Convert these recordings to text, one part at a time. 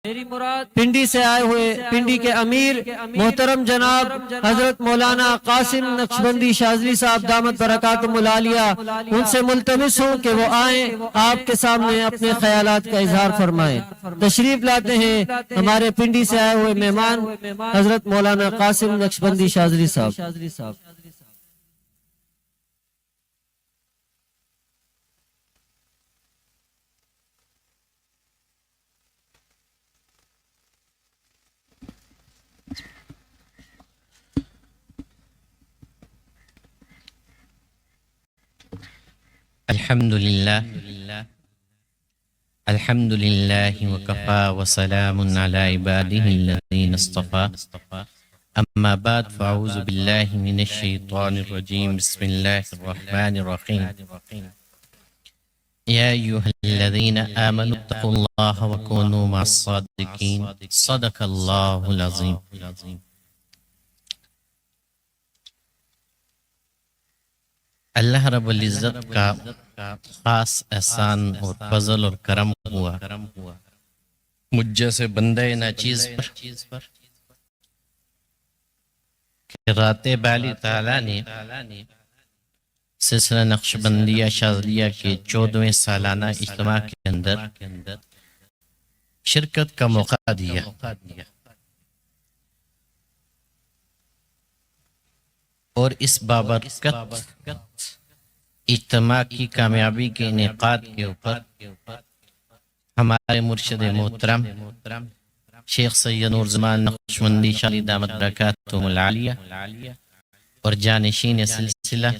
پنڈی سے آئے ہوئے پنڈی کے امیر محترم جناب حضرت مولانا قاسم نقشبندی شاذلی صاحب دامت برکاتہم العالیہ، ان سے ملتمس ہوں کہ وہ آئیں، آپ کے سامنے اپنے خیالات کا اظہار فرمائیں۔ تشریف لاتے ہیں ہمارے پنڈی سے آئے ہوئے مہمان حضرت مولانا قاسم نقشبندی شاذلی صاحب۔ الحمد لله وكفى وسلام على عباده الذين اصطفى أما بعد فأعوذ بالله من الشيطان الرجيم بسم الله الرحمن الرحيم يا أيها الذين آمنوا اتقوا الله وكونوا مع الصادقين صدق الله العظيم۔ اللہ رب العزت کا خاص احسان اور فضل اور کرم ہوا مجھ جیسے بندہ ناچیز پر کہ رات بالی تعالیٰ نے سلسلہ نقشبندیہ شاذلیہ کے 14ویں سالانہ اجتماع کے اندر شرکت کا موقع دیا۔ اور اس بابرکت اجتماع کی کامیابی کے انعقاد کے اوپر ہمارے مرشد محترم شیخ سید نور زمان نقشبندی شاذلی دامت برکاتہم العالیہ اور جانشین سلسلہ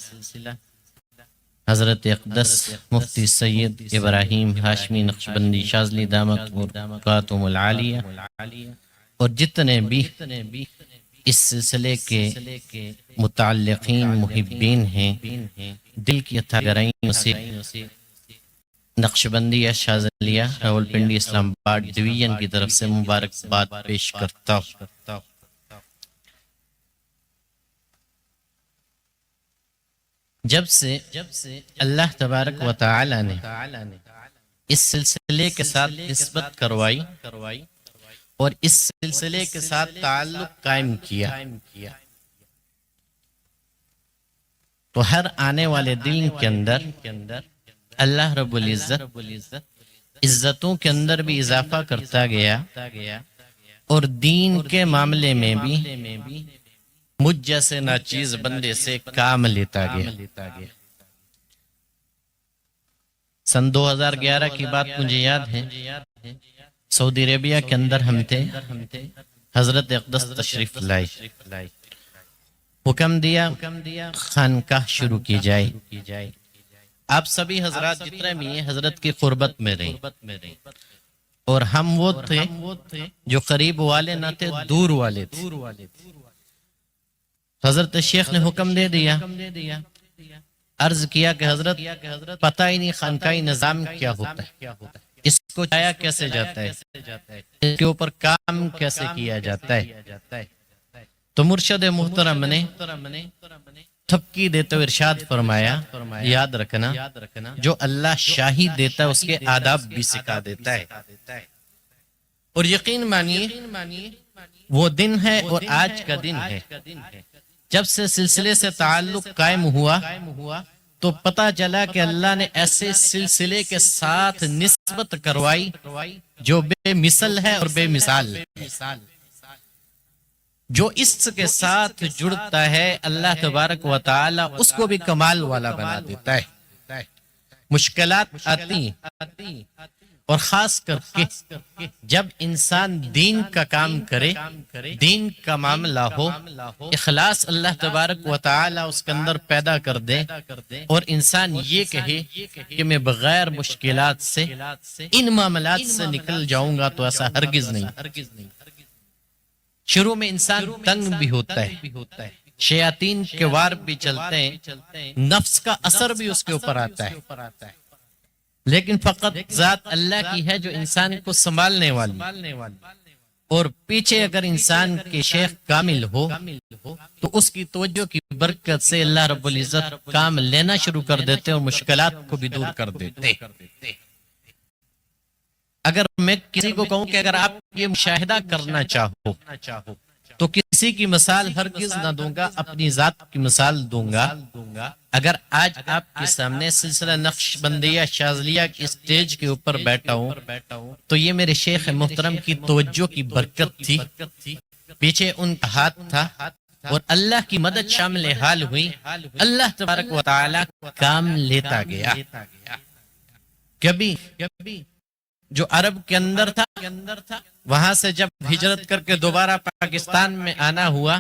حضرت اقدس مفتی سید ابراہیم ہاشمی نقشبندی شاذلی دامت برکاتہم العالیہ اور جتنے بھی اس سلسلے کے متعلقین محبین ہیں، دل کی عطا گرائیوں سے نقشبندیہ شاذلیہ راولپنڈی اسلام آباد ڈویژن کی طرف سے مبارکباد پیش کرتا ہوں۔ جب سے اللہ تبارک و تعالی نے اس سلسلے کے ساتھ نسبت کروائی اور اس سلسلے کے ساتھ تعلق قائم کیا تو ہر آنے والے دن کے اندر اللہ رب العزت عزتوں کے اندر بھی اضافہ کرتا گیا اور دین کے معاملے میں بھی مجھ جیسے ناچیز بندے سے کام لیتا گیا۔ سن 2011 کی بات مجھے یاد ہے، سعودی عربیہ کے اندر ہم تھے، حضرت اقدس تشریف لائے، حکم دیا خانقاہ شروع کی جائے۔ آپ سبھی حضرات جتنے بھی ہیں حضرت کی قربت میں رہیں، اور ہم وہ تھے جو قریب والے نہ تھے، دور والے تھے۔ حضرت شیخ نے حکم دے دیا، عرض کیا کہ حضرت پتہ ہی نہیں خانقاہی نظام کیا ہوتا ہے، اس کو چایا کیسے جاتا ہے، اس کے اوپر کام کیسے کیا جاتا ہے۔ تو مرشد محترم نے تھپکی دیتے ہوئے ارشاد فرمایا، یاد رکھنا جو اللہ شاہی دیتا ہے اس کے آداب بھی سکھا دیتا ہے۔ اور یقین مانیے وہ دن ہے اور آج کا دن ہے، جب سے سلسلے سے تعلق قائم ہوا تو پتہ چلا کہ اللہ نے ایسے سلسلے کے ساتھ نسبت کروائی جو بے مثل ہے اور بے مثال ہے۔ جو اس کے ساتھ جڑتا ہے اللہ تبارک و تعالی اس کو بھی کمال والا بنا دیتا ہے۔ مشکلات آتی اور خاص کر کے جب انسان دین کا کام کرے، دین کا معاملہ ہو، اخلاص اللہ تبارک و تعالی اس کے اندر پیدا کر دے اور انسان یہ کہے کہ میں بغیر مشکلات سے ان معاملات سے نکل جاؤں گا، تو ایسا ہرگز نہیں۔ شروع میں انسان تنگ بھی ہوتا ہے، شیاطین کے وار بھی چلتے ہیں، نفس کا اثر بھی اس کے اوپر آتا ہے، لیکن فقط ذات اللہ کی ہے جو انسان کو سنبھالنے والی، اور پیچھے اگر انسان کے شیخ کامل ہو تو اس کی توجہ کی برکت سے اللہ رب العزت کام لینا شروع کر دیتے اور مشکلات کو بھی دور کر دیتے۔ اگر میں کسی کو کہوں کہ اگر آپ یہ مشاہدہ کرنا چاہو تو کسی کی مثال ہرگز نہ دوں گا، اپنی ذات کی مثال دوں گا۔ اگر آج آپ کے سامنے سلسلہ نقش بندیہ شاذلیہ کی اسٹیج کے اوپر بیٹھا ہوں تو یہ میرے شیخ محترم کی توجہ کی برکت تھی، پیچھے ان کا ہاتھ تھا، اور اللہ کی مدد شامل حال ہوئی، اللہ تبارک و تعالی کام لیتا گیا۔ کبھی جو عرب کے اندر تھا وہاں سے جب ہجرت کر کے دوبارہ پاکستان میں آنا ہوا،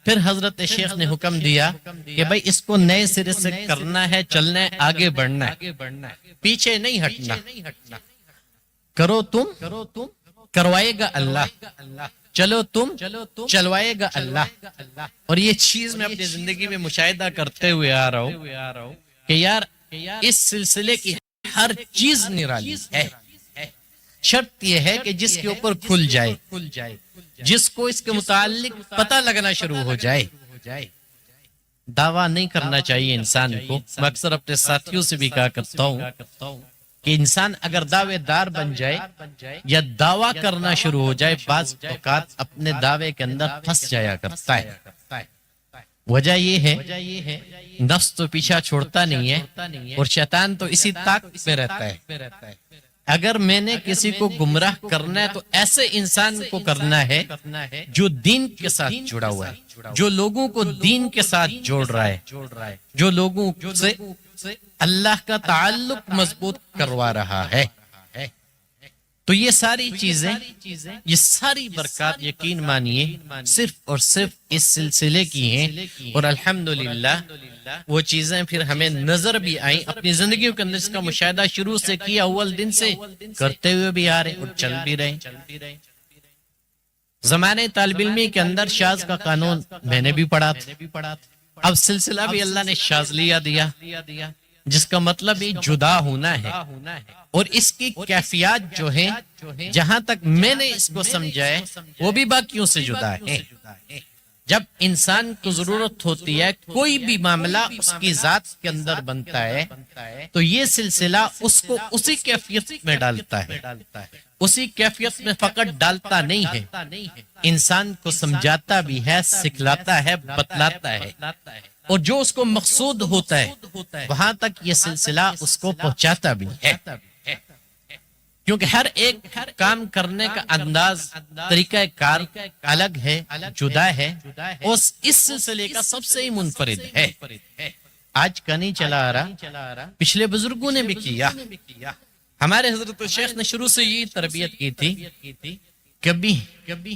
پھر حضرت شیخ نے حکم دیا کہ بھائی اس کو نئے سرے سے کرنا ہے، چلنا ہے، آگے بڑھنا ہے، پیچھے نہیں ہٹنا۔ کرو تم کروائے گا اللہ، چلو تم چلوائے گا اللہ۔ اور یہ چیز میں اپنی زندگی میں مشاہدہ کرتے ہوئے آ رہا ہوں کہ یار اس سلسلے کی ہر چیز نرالی ہے، شرط یہ ہے کہ جس کے اوپر کھل جائے، جس کو اس کے متعلق پتہ لگنا شروع ہو جائے۔ دعویٰ نہیں کرنا چاہیے انسان کو، میں اکثر اپنے ساتھیوں سے بھی کہا کرتا ہوں کہ انسان اگر دعوے دار بن جائے یا دعویٰ کرنا شروع ہو جائے، بعض اوقات اپنے دعوے کے اندر پھنس جایا کرتا ہے۔ وجہ یہ ہے نفس تو پیچھا چھوڑتا نہیں ہے، اور شیطان تو اسی طاقت میں رہتا ہے۔ اگر میں نے کسی کو گمراہ کرنا ہے تو ایسے انسان کو کرنا ہے جو دین کے ساتھ جڑا ہوا ہے، جو لوگوں کو دین کے ساتھ جوڑ رہا ہے، جو لوگوں سے اللہ کا تعلق مضبوط کروا رہا ہے۔ تو یہ ساری چیزیں، یہ ساری برکات یقین مانیے صرف اور صرف اس سلسلے کی ہیں، اور الحمدللہ وہ چیزیں پھر ہمیں نظر بھی آئیں، اپنی زندگیوں کے اندر اس کا مشاہدہ شروع سے کیا، اول دن سے کرتے ہوئے بھی آ رہے اور چل بھی رہے۔ زمانے طالب علمی کے اندر شاذ کا قانون میں نے بھی پڑھا تھا، اب سلسلہ بھی اللہ نے شاذلیہ دیا، جس کا مطلب یہ جدا ہونا ہے، اور اس کی کیفیات جو ہیں جہاں تک میں نے اس کو سمجھا ہے وہ بھی باقیوں سے جدا ہے۔ جب انسان کو ضرورت ہوتی ہے، کوئی بھی معاملہ اس کی ذات کے اندر بنتا ہے تو یہ سلسلہ اس کو اسی کیفیت میں ڈالتا ہے، اسی کیفیت میں فقط ڈالتا نہیں ہے، انسان کو سمجھاتا بھی ہے، سکھلاتا ہے، بتلاتا ہے، اور جو اس کو مقصود ہوتا ہے وہاں تک یہ سلسلہ اس کو پہنچاتا بھی ہے۔ کیونکہ ہر ایک کام کرنے کا انداز، طریقہ کار الگ ہے، جدا ہے، اور اس سلسلے کا سب سے ہی منفرد ہے۔ آج کا نہیں چلا آ رہا، پچھلے بزرگوں نے بھی کیا، ہمارے حضرت شیخ نے شروع سے یہ تربیت کی تھی، کبھی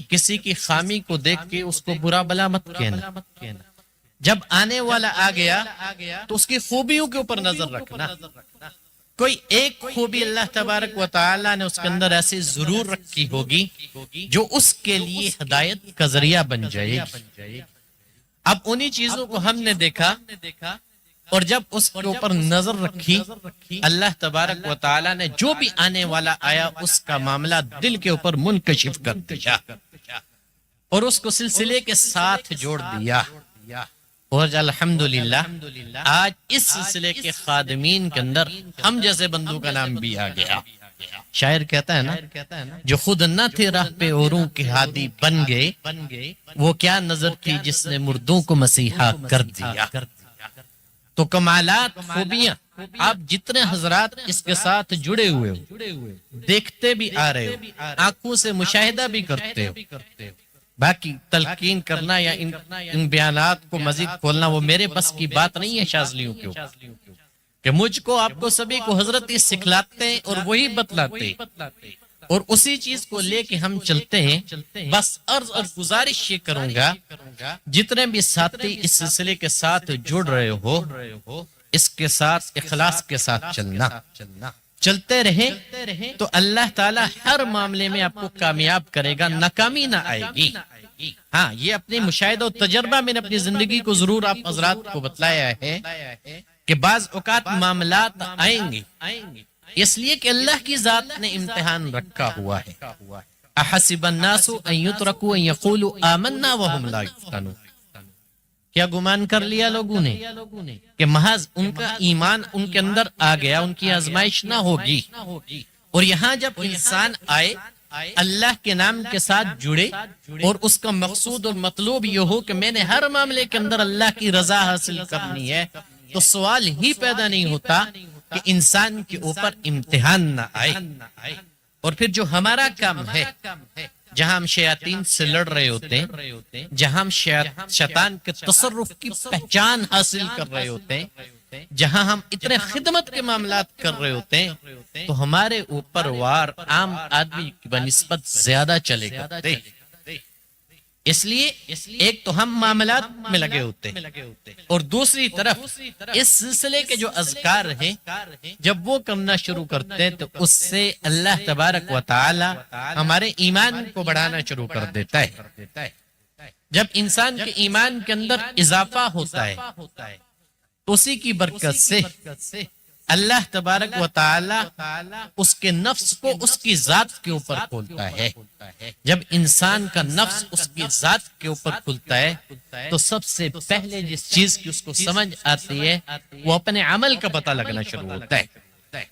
کسی کی خامی کو دیکھ کے اس کو برا بلا مت کہنا، جب آنے والا آ گیا تو اس کی خوبیوں کے اوپر نظر رکھنا۔ کوئی ایک خوبی اللہ تبارک و تعالی نے اس کے اندر ایسی ضرور رکھی ہوگی جو اس کے لیے ہدایت کا ذریعہ بن جائے گی۔ اب انہی چیزوں کو ہم نے دیکھا، اور جب اس کے اوپر نظر رکھی، اللہ تبارک و تعالی نے جو بھی آنے والا آیا اس کا معاملہ دل کے اوپر منکشف کر دیا، اور اس کو سلسلے کے ساتھ جوڑ دیا۔ اور الحمدللہ آج اس سلسلے کے خادمین کے اندر ہم جیسے بندوں کا نام بھی آ گیا۔ شاعر کہتا ہے نا، جو خود نہ تھے راہ پہ اوروں کے ہادی بن گئے، وہ کیا نظر تھی جس نے مردوں کو مسیحا کر دیا۔ تو کمالات، خوبیاں آپ جتنے حضرات اس کے ساتھ جڑے ہوئے ہو، دیکھتے بھی آ رہے ہو، آنکھوں سے مشاہدہ بھی کرتے ہو، باقی تلقین کرنا یا ان بیانات کو مزید کھولنا وہ میرے بس کی بات نہیں ہے شاذلیوں کے اوپر، کہ مجھ کو آپ کو سبھی کو حضرت سکھلاتے ہیں اور وہی بتلاتے ہیں، اور اسی چیز کو لے کے ہم چلتے ہیں۔ بس عرض اور گزارش یہ کروں گا، جتنے بھی ساتھی اس سلسلے کے ساتھ جڑ رہے ہو، اس کے ساتھ اخلاص کے ساتھ چلنا، چلتے رہیں تو اللہ تعالیٰ ہر معاملے میں آپ کو کامیاب کرے گا، ناکامی نہ آئے گی۔ ہاں، یہ اپنے مشاہدہ و تجربہ میں نے اپنی زندگی کو ضرور آپ حضرات کو بتلایا ہے کہ بعض اوقات معاملات آئیں گے، اس لیے کہ اللہ کی ذات نے امتحان رکھا ہوا ہے۔ احسب الناس ان یترکوا ان یقولوا آمنا وهم لا یفتنون، کیا گمان کر لیا لوگوں نے کہ محض ان کا ایمان ان کے اندر آ گیا، ان کی آزمائش نہ ہوگی اور یہاں جب انسان آئے اللہ کے نام کے ساتھ جڑے اور اس کا مقصود اور مطلوب یہ ہو کہ میں نے ہر معاملے کے اندر اللہ کی رضا حاصل کرنی ہے، تو سوال ہی پیدا نہیں ہوتا کہ انسان کے اوپر امتحان نہ آئے۔ اور پھر جو ہمارا کام ہے، جہاں ہم شیاطین سے لڑ رہے ہوتے ہیں، جہاں ہم شیطان کے تصرف کی پہچان حاصل کر رہے ہوتے ہیں، جہاں ہم اتنے خدمت کے معاملات کر رہے ہوتے ہیں، تو ہمارے اوپر وار عام آدمی کی بنسبت زیادہ چلے کرتے ہیں۔ اس لیے ایک تو ہم معاملات میں لگے ہوتے ہیں، اور دوسری طرف اس سلسلے کے جو اذکار ہیں جب وہ کرنا شروع کرتے ہیں تو اس سے اللہ تبارک و تعالی ہمارے ایمان کو بڑھانا شروع کر دیتا ہے۔ جب انسان کے ایمان کے اندر اضافہ ہوتا ہے تو اسی کی برکت سے اللہ تبارک و تعالی اس کے نفس کو اس کی ذات کے اوپر کھولتا ہے۔ جب انسان کا نفس اس کی ذات کے اوپر کھلتا ہے تو سب سے پہلے جس چیز کی اس کو سمجھ آتی ہے وہ اپنے عمل کا پتہ لگنا شروع ہوتا ہے،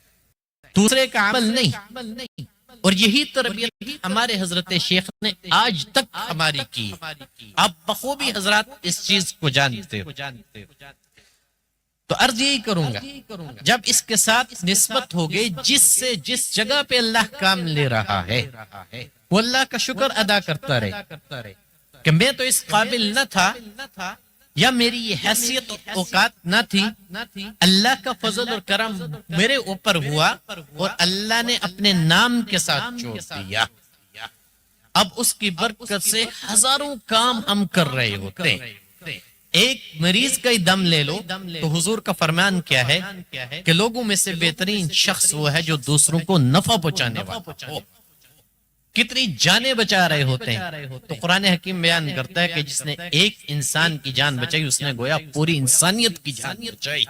دوسرے کا عمل نہیں۔ اور یہی تربیت ہمارے حضرت شیخ نے آج تک ہماری کی، آپ بخوبی حضرات اس چیز کو جانتے ہو۔ تو عرض یہی کروں گا، جب اس کے ساتھ نسبت ہوگی جس جگہ پہ اللہ کام لے رہا ہے وہ اللہ کا شکر ادا کرتا رہے کہ میں تو اس قابل نہ تھا، یا میری یہ حیثیت اور اوقات نہ تھی، اللہ کا فضل اور کرم میرے اوپر ہوا اور اللہ نے اپنے نام کے ساتھ جوڑ دیا۔ اب اس کی برکت سے ہزاروں کام ہم کر رہے ہوتے ہیں۔ ایک مریض کا ہی دم لے لو تو حضور کا فرمان کیا ہے کہ لوگوں میں سے بہترین شخص وہ ہے جو دوسروں کو نفع پہنچانے والا ہو۔ کتنی جانیں بچا رہے ہوتے ہیں، تو قرآن حکیم بیان کرتا ہے کہ جس نے ایک انسان کی جان بچائی اس نے گویا پوری انسانیت کی جان بچائی۔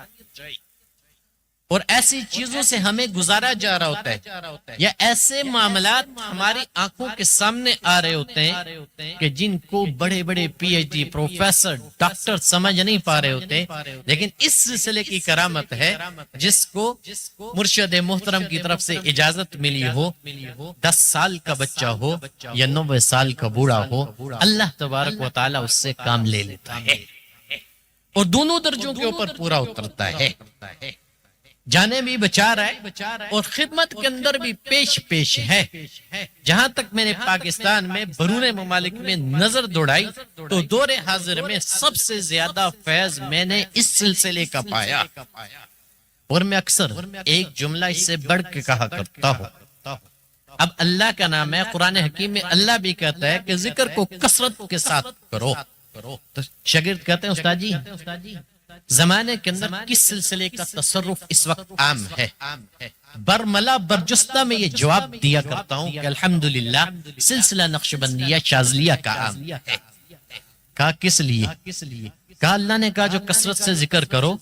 اور ایسی چیزوں سے ہمیں گزارا جا رہا ہوتا ہے، یا ایسے معاملات ہماری آنکھوں کے سامنے آ رہے ہوتے ہیں کہ جن کو بڑے بڑے P H D professor doctor سمجھ نہیں پا رہے ہوتے، لیکن اس سلسلے کی کرامت ہے جس کو مرشد محترم کی طرف سے اجازت ملی ہو، 10 سال کا بچہ ہو یا 90 سال کا بوڑھا ہو، اللہ تبارک و تعالی اس سے کام لے لیتا ہے اور دونوں درجوں کے اوپر پورا اترتا ہے، جانے بھی بچا رہا ہے اور خدمت کے اندر بھی پیش ہے۔ جہاں تک میں نے پاکستان میں بیرون ممالک میں نظر دوڑائی تو دور حاضر میں سب سے زیادہ فیض میں نے اس سلسلے کا پایا، اور میں اکثر ایک جملہ اس سے بڑھ کے کہا کرتا ہوں، اب اللہ کا نام ہے، قرآن حکیم میں اللہ بھی کہتا ہے کہ ذکر کو کثرت کے ساتھ کرو، تو شاگرد کہتے ہیں استاد جی زمانے کے اندر کس سلسلے کا تصرف اس وقت عام ہے؟ برملا برجستہ میں یہ جواب دیا کرتا ہوں کہ الحمدللہ سلسلہ نقشبندیہ شاذلیہ کا عام ہے۔ کہا کس لیے؟ کہا اللہ نے کہا جو کثرت سے ذکر کرو،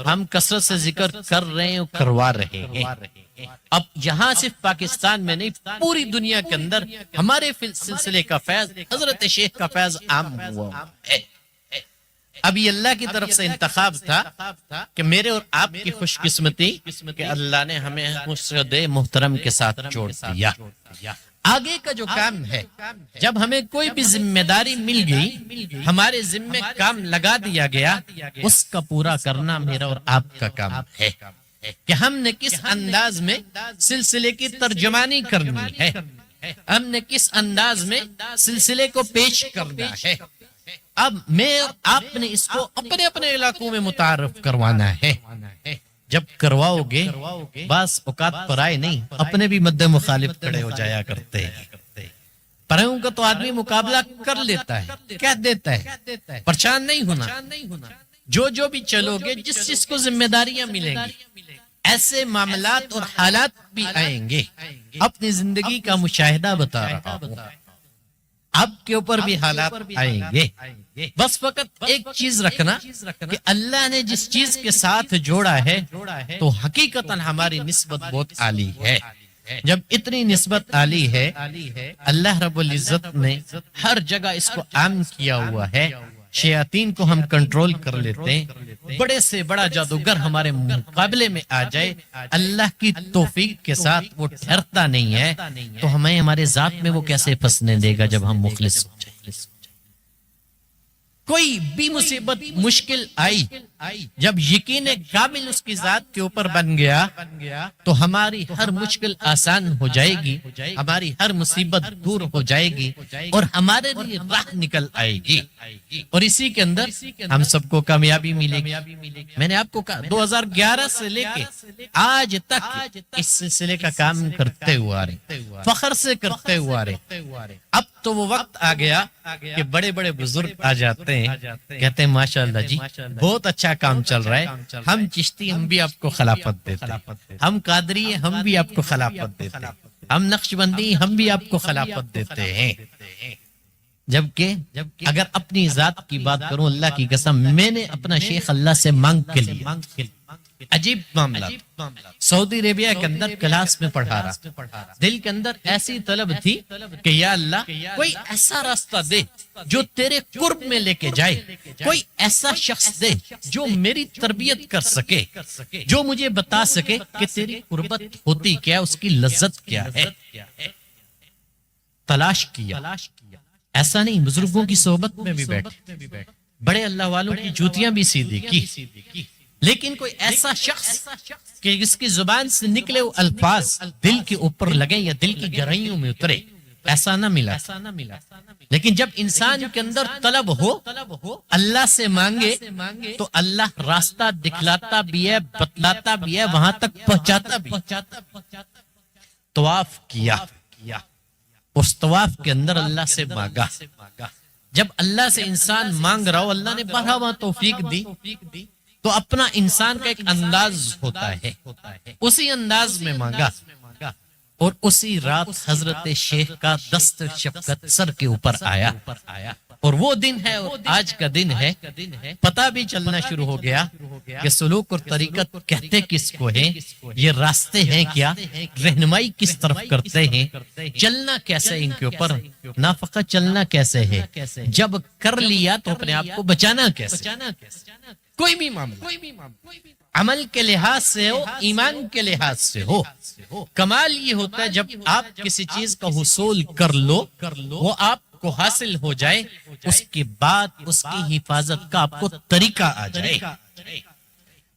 ہم کثرت سے ذکر کر رہے ہیں، کروا رہے ہیں۔ اب یہاں صرف پاکستان میں نہیں پوری دنیا کے اندر ہمارے سلسلے کا فیض، حضرت شیخ کا فیض عام ہوا ہے۔ اب یہ اللہ کی طرف سے انتخاب تھا کہ میرے اور آپ کی خوش قسمتی کہ اللہ نے ہمیں مرشد محترم کے ساتھ جوڑ دیا۔ آگے کا جو کام ہے، جب ہمیں کوئی بھی ذمہ داری مل گئی، ہمارے ذمہ کام لگا دیا گیا، اس کا پورا کرنا میرا اور آپ کا کام ہے کہ ہم نے کس انداز میں سلسلے کی ترجمانی کرنی ہے، ہم نے کس انداز میں سلسلے کو پیش کرنا ہے۔ اب میں آپ نے اس کو اپنے اپنے علاقوں میں متعارف کروانا ہے۔ جب کرواؤ گے بس اوقات پر آئے نہیں، اپنے بھی مد مخالف کھڑے ہو جایا کرتے ہیں۔ پرہوں کا تو آدمی مقابلہ کر لیتا ہے، کہہ دیتا ہے، پریشان نہیں ہونا۔ جو بھی چلو گے، جس کو ذمہ داریاں ملیں گی، ایسے معاملات اور حالات بھی آئیں گے۔ اپنی زندگی کا مشاہدہ بتا رہا ہوں، اب کے اوپر بھی حالات آئیں گے۔ بس فقط ایک چیز رکھنا کہ اللہ نے جس چیز کے ساتھ جوڑا ہے تو حقیقتاً ہماری نسبت بہت عالی ہے۔ جب اتنی نسبت عالی ہے، اللہ رب العزت نے ہر جگہ اس کو عام کیا ہوا ہے۔ شیاطین کو ہم کنٹرول کر لیتے ہیں، بڑے سے بڑا جادوگر ہمارے مقابلے میں آ جائے، اللہ کی توفیق کے ساتھ وہ ٹھہرتا نہیں ہے، تو ہمیں ہمارے ذات میں وہ کیسے پھنسنے دے گا جب ہم مخلص ہو جائیں۔ کوئی بھی مصیبت مشکل آئی، جب یقین کامل اس کی ذات کے اوپر بن گیا تو ہماری ہر مشکل آسان ہو جائے گی، ہماری ہر مصیبت دور ہو جائے گی اور ہمارے لیے راہ نکل آئے گی، اور اسی کے اندر ہم سب کو کامیابی ملے گی۔ میں نے آپ کو کہا 2011 سے لے کے آج تک اس سلسلے کا کام کرتے ہوئے آ رہے، فخر سے کرتے ہوئے آ رہے۔ اب تو وہ وقت آ گیا کہ بڑے بڑے بزرگ آ جاتے ہیں، کہتے ہیں ماشاءاللہ جی بہت اچھا کام چل رہا ہے، ہم چشتی ہم بھی آپ کو خلافت دیتے ہیں، ہم قادری ہم بھی آپ کو خلافت دیتے ہیں، ہم نقشبندی ہم بھی آپ کو خلافت دیتے ہیں۔ جبکہ اگر اپنی ذات کی بات کروں، اللہ کی قسم میں نے اپنا شیخ اللہ سے مانگ کے لیے، عجیب معاملہ، سعودی عربیہ کے اندر کلاس میں پڑھا رہا، دل کے اندر ایسی طلب تھی کہ یا اللہ کوئی ایسا راستہ دے جو تیرے قرب میں لے کے جائے، کوئی ایسا شخص دے جو میری تربیت کر سکے، جو مجھے بتا سکے کہ تیری قربت ہوتی کیا، اس کی لذت کیا ہے۔ تلاش کیا، ایسا نہیں بزرگوں کی صحبت میں بھی بیٹھے، بڑے اللہ والوں کی جوتیاں بھی سیدھی کی، لیکن کوئی ایسا شخص کہ جس کی زبان سے نکلے وہ الفاظ دل کے اوپر لگے یا دل کی گہرائیوں میں اترے، ایسا نہ ملا۔ لیکن جب انسان کے اندر طلب ہو، اللہ سے مانگے تو اللہ راستہ دکھلاتا بھی ہے، بتلاتا بھی ہے، وہاں تک پہنچاتا بھی۔ طواف کیا، اس طواف کے اندر اللہ سے مانگا۔ جب اللہ سے انسان مانگ رہا ہو، اللہ نے بڑھاوا توفیق دی، تو اپنا انسان کا ایک انداز ہوتا ہے، اسی انداز میں مانگا، اور اسی رات حضرت شیخ کا دست شفقت سر کے اوپر آیا، اور وہ دن ہے اور آج کا دن ہے، پتہ بھی چلنا شروع ہو گیا کہ سلوک اور طریقت کہتے کس کو ہیں، یہ راستے ہیں کیا، رہنمائی کس طرف کرتے ہیں، چلنا کیسے ان کے اوپر، نہ فقط چلنا کیسے ہے، جب کر لیا تو اپنے آپ کو بچانا کیسے۔ کوئی بھی معاملہ عمل کے لحاظ سے ہو، ایمان کے لحاظ سے ہو، کمال یہ ہوتا ہے جب آپ کسی چیز کا حصول کر لو، وہ آپ کو حاصل ہو جائے، اس کے بعد اس کی حفاظت کا آپ کو طریقہ آ جائے۔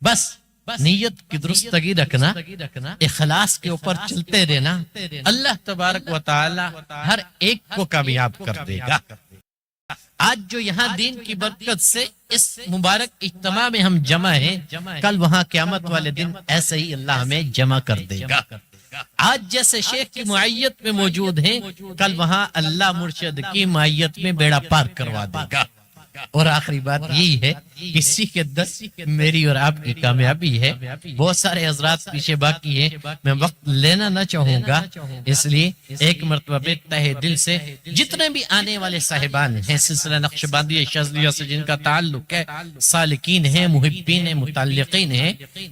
بس نیت کی درستگی رکھنا، اخلاص کے اوپر چلتے رہنا، اللہ تبارک و تعالی ہر ایک کو کامیاب کر دے گا۔ آج جو یہاں دین کی برکت سے اس مبارک اجتماع میں ہم جمع ہیں، کل وہاں قیامت والے دن ایسے ہی اللہ ہمیں جمع کر دے گا۔ آج جیسے شیخ کی معیت میں موجود ہیں، کل وہاں اللہ مرشد کی معیت میں بیڑا پار کروا دے گا۔ اور آخری بات یہی ہے، کسی کے اندر میری اور آپ کی کامیابی ہے۔ بہت سارے حضرات پیچھے باقی ہیں، میں وقت لینا نہ چاہوں گا، اس لیے ایک مرتبہ تہ دل سے جتنے بھی آنے والے صاحبان ہیں سلسلہ نقشبندی شاذلیہ سے جن کا تعلق ہے، سالکین ہیں، محبین ہیں، متعلقین ہیں،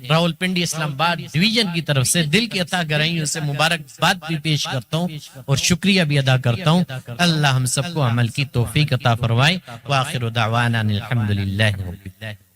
راولپنڈی اسلام آباد ڈویژن کی طرف سے دل کی عطا گرائیوں سے مبارکباد بھی پیش کرتا ہوں اور شکریہ بھی ادا کرتا ہوں۔ اللہ ہم سب کو عمل کی توفیق عطا فرمائے۔ وآخر دعوانا الحمدللہ رب العالمین۔